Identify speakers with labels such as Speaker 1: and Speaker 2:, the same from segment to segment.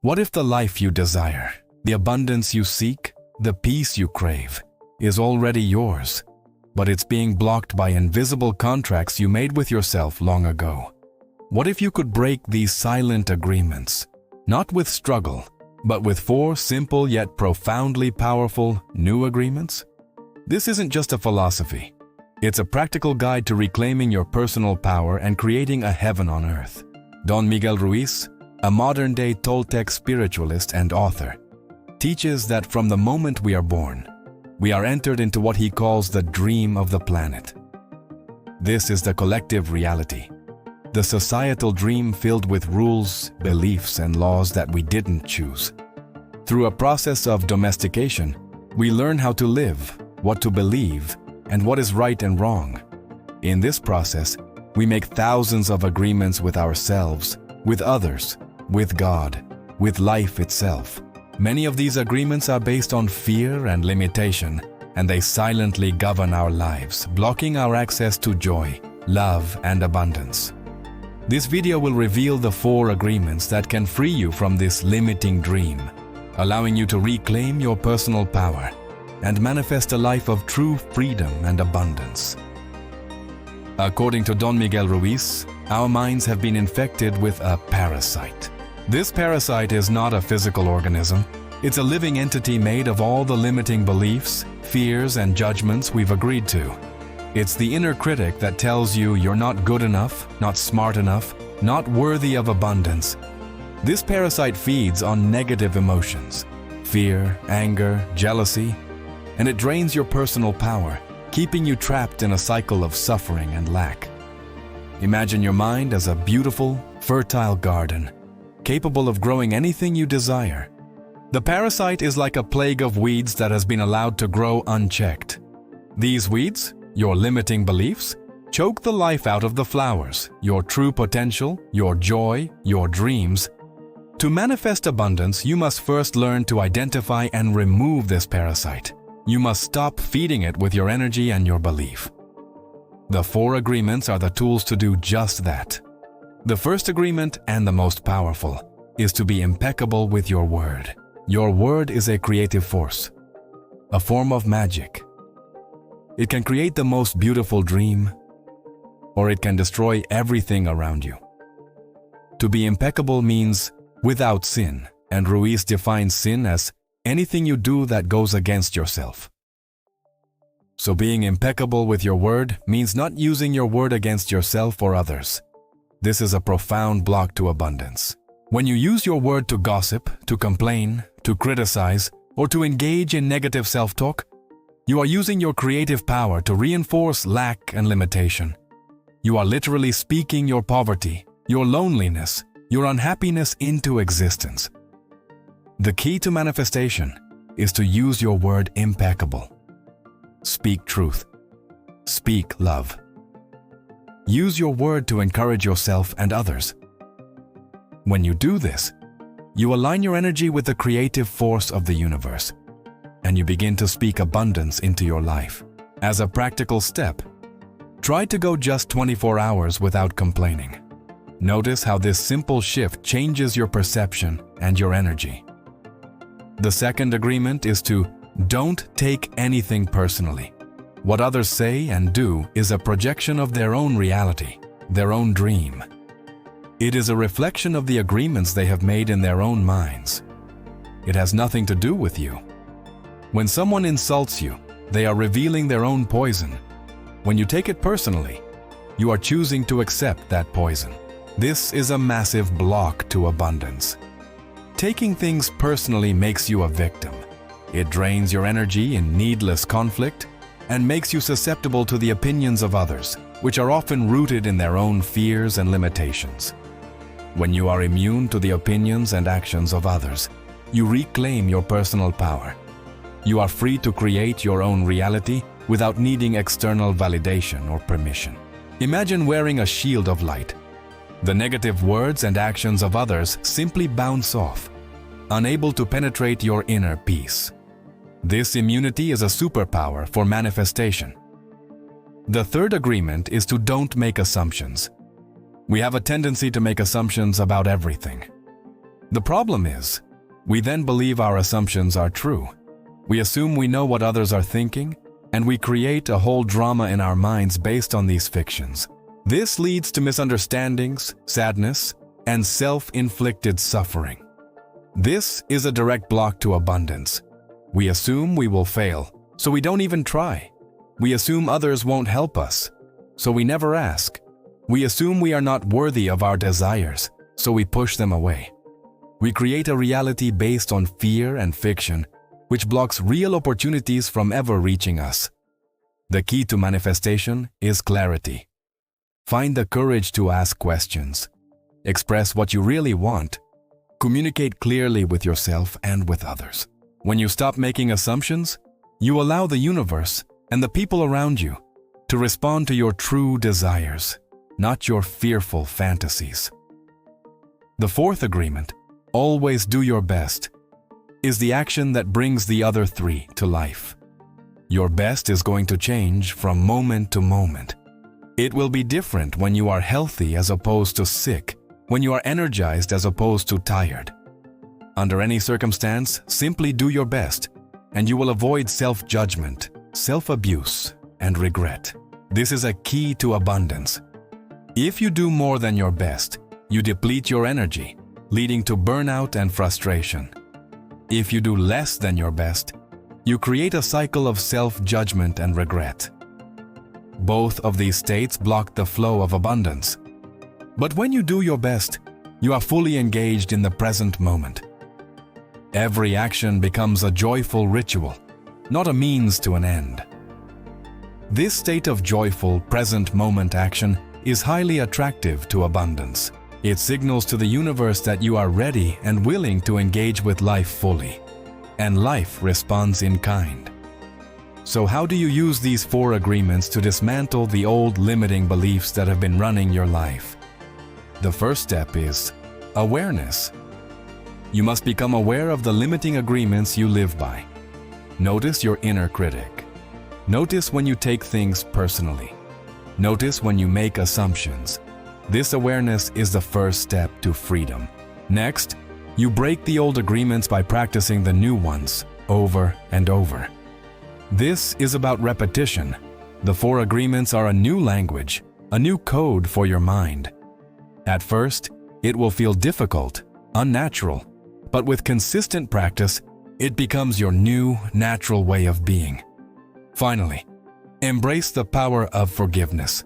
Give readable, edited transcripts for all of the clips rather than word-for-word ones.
Speaker 1: What if the life you desire, the abundance you seek, the peace you crave, is already yours, but it's being blocked by invisible contracts you made with yourself long ago? What if you could break these silent agreements, not with struggle, but with 4 simple yet profoundly powerful new agreements? This isn't just a philosophy. It's a practical guide to reclaiming your personal power and creating a heaven on earth. Don Miguel Ruiz, a modern-day Toltec spiritualist and author, teaches that from the moment we are born, we are entered into what he calls the dream of the planet. This is the collective reality, the societal dream filled with rules, beliefs, and laws that we didn't choose. Through a process of domestication, we learn how to live, what to believe, and what is right and wrong. In this process, we make thousands of agreements with ourselves, with others, with God, with life itself. Many of these agreements are based on fear and limitation, and they silently govern our lives, blocking our access to joy, love, and abundance. This video will reveal the 4 agreements that can free you from this limiting dream, allowing you to reclaim your personal power and manifest a life of true freedom and abundance. According to Don Miguel Ruiz, our minds have been infected with a parasite. This parasite is not a physical organism. It's a living entity made of all the limiting beliefs, fears, and judgments we've agreed to. It's the inner critic that tells you you're not good enough, not smart enough, not worthy of abundance. This parasite feeds on negative emotions, fear, anger, jealousy, and it drains your personal power, keeping you trapped in a cycle of suffering and lack. Imagine your mind as a beautiful, fertile garden, capable of growing anything you desire. The parasite is like a plague of weeds that has been allowed to grow unchecked. These weeds, your limiting beliefs, choke the life out of the flowers, your true potential, your joy, your dreams. To manifest abundance, you must first learn to identify and remove this parasite. You must stop feeding it with your energy and your belief. The 4 agreements are the tools to do just that. The first agreement, and the most powerful, is to be impeccable with your word. Your word is a creative force, a form of magic. It can create the most beautiful dream, or it can destroy everything around you. To be impeccable means without sin, and Ruiz defines sin as anything you do that goes against yourself. So being impeccable with your word means not using your word against yourself or others. This is a profound block to abundance. When you use your word to gossip, to complain, to criticize, or to engage in negative self-talk, you are using your creative power to reinforce lack and limitation. You are literally speaking your poverty, your loneliness, your unhappiness into existence. The key to manifestation is to use your word impeccable. Speak truth. Speak love. Use your word to encourage yourself and others. When you do this, you align your energy with the creative force of the universe, and you begin to speak abundance into your life. As a practical step, try to go just 24 hours without complaining. Notice how this simple shift changes your perception and your energy. The second agreement is to don't take anything personally. What others say and do is a projection of their own reality, their own dream. It is a reflection of the agreements they have made in their own minds. It has nothing to do with you. When someone insults you, they are revealing their own poison. When you take it personally, you are choosing to accept that poison. This is a massive block to abundance. Taking things personally makes you a victim. It drains your energy in needless conflict and makes you susceptible to the opinions of others, which are often rooted in their own fears and limitations. When you are immune to the opinions and actions of others, you reclaim your personal power. You are free to create your own reality without needing external validation or permission. Imagine wearing a shield of light. The negative words and actions of others simply bounce off, unable to penetrate your inner peace. This immunity is a superpower for manifestation. The third agreement is to don't make assumptions. We have a tendency to make assumptions about everything. The problem is, we then believe our assumptions are true. We assume we know what others are thinking, and we create a whole drama in our minds based on these fictions. This leads to misunderstandings, sadness, and self-inflicted suffering. This is a direct block to abundance. We assume we will fail, so we don't even try. We assume others won't help us, so we never ask. We assume we are not worthy of our desires, so we push them away. We create a reality based on fear and fiction, which blocks real opportunities from ever reaching us. The key to manifestation is clarity. Find the courage to ask questions. Express what you really want. Communicate clearly with yourself and with others. When you stop making assumptions, you allow the universe and the people around you to respond to your true desires, not your fearful fantasies. The fourth agreement, always do your best, is the action that brings the other three to life. Your best is going to change from moment to moment. It will be different when you are healthy as opposed to sick, when you are energized as opposed to tired. Under any circumstance, simply do your best, and you will avoid self-judgment, self-abuse, and regret. This is a key to abundance. If you do more than your best, you deplete your energy, leading to burnout and frustration. If you do less than your best, you create a cycle of self-judgment and regret. Both of these states block the flow of abundance. But when you do your best, you are fully engaged in the present moment. Every action becomes a joyful ritual, not a means to an end. This state of joyful, present moment action is highly attractive to abundance. It signals to the universe that you are ready and willing to engage with life fully, and life responds in kind. So how do you use these 4 agreements to dismantle the old limiting beliefs that have been running your life? The first step is awareness. You must become aware of the limiting agreements you live by. Notice your inner critic. Notice when you take things personally. Notice when you make assumptions. This awareness is the first step to freedom. Next, you break the old agreements by practicing the new ones over and over. This is about repetition. The 4 agreements are a new language, a new code for your mind. At first, it will feel difficult, unnatural, but with consistent practice, it becomes your new, natural way of being. Finally, embrace the power of forgiveness.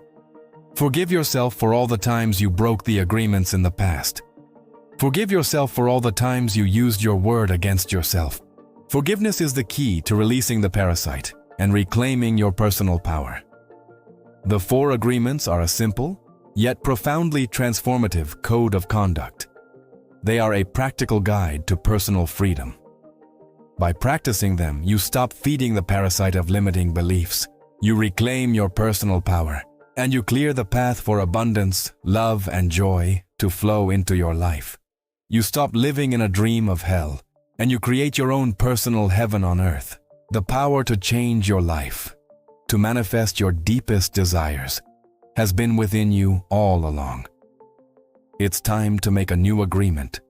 Speaker 1: Forgive yourself for all the times you broke the agreements in the past. Forgive yourself for all the times you used your word against yourself. Forgiveness is the key to releasing the parasite and reclaiming your personal power. The 4 agreements are a simple, yet profoundly transformative code of conduct. They are a practical guide to personal freedom. By practicing them, you stop feeding the parasite of limiting beliefs. You reclaim your personal power, and you clear the path for abundance, love, and joy to flow into your life. You stop living in a dream of hell, and you create your own personal heaven on earth. The power to change your life, to manifest your deepest desires, has been within you all along. It's time to make a new agreement,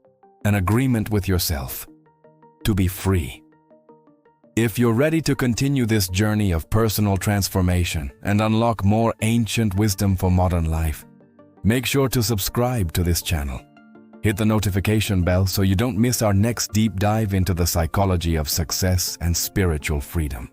Speaker 1: an agreement with yourself, to be free. If you're ready to continue this journey of personal transformation and unlock more ancient wisdom for modern life, make sure to subscribe to this channel. Hit the notification bell so you don't miss our next deep dive into the psychology of success and spiritual freedom.